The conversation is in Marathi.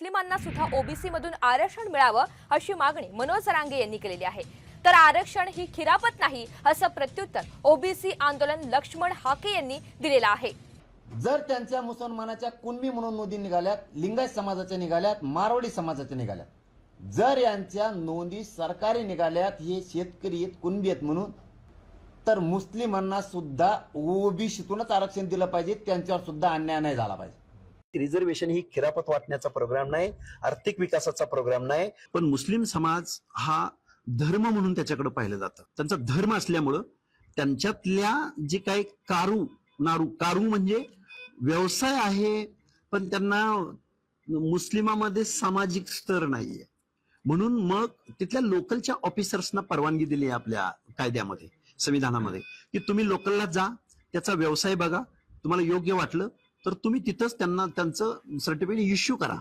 मुस्लिमांना सुद्धा ओबीसी मधून आरक्षण मिळावं अशी मागणी मनोज रांगे यांनी केलेली आहे। तर आरक्षण ही खिरापत नाही असं प्रत्युत्तर ओबीसी आंदोलन लक्ष्मण हाके यांनी दिलेलं आहे। जर त्यांच्या मुसलमानाच्या कुणबी म्हणून नोंदी निघाल्यात, लिंगायत समाजाच्या निघाल्यात, मारवाडी समाजाच्या निघाल्यात, जर यांच्या नोंदी सरकारी निघाल्यात हे शेतकरी आहेत, कुणबी आहेत म्हणून, तर मुस्लिमांना सुद्धा ओबीसीतूनच आरक्षण दिलं पाहिजे, त्यांच्यावर सुद्धा अन्याय नाही झाला पाहिजे। रिझर्वेशन ही खिरापत वाटण्याचा प्रोग्राम नाही, आर्थिक विकासाचा प्रोग्राम नाही, पण मुस्लिम समाज हा धर्म म्हणून त्याच्याकडे पाहिलं जातं। त्यांचा धर्म असल्यामुळं त्यांच्यातल्या जे काही कारू म्हणजे व्यवसाय आहे, पण त्यांना मुस्लिमामध्ये सामाजिक स्तर नाहीये, म्हणून मग तिथल्या लोकलच्या ऑफिसर्सना परवानगी दिली आहे आपल्या कायद्यामध्ये, संविधानामध्ये, की तुम्ही लोकलला जा, त्याचा व्यवसाय बघा, तुम्हाला योग्य वाटलं तर तुम्ही तिथंच त्यांना त्यांचं सर्टिफिकेट इश्यू करा।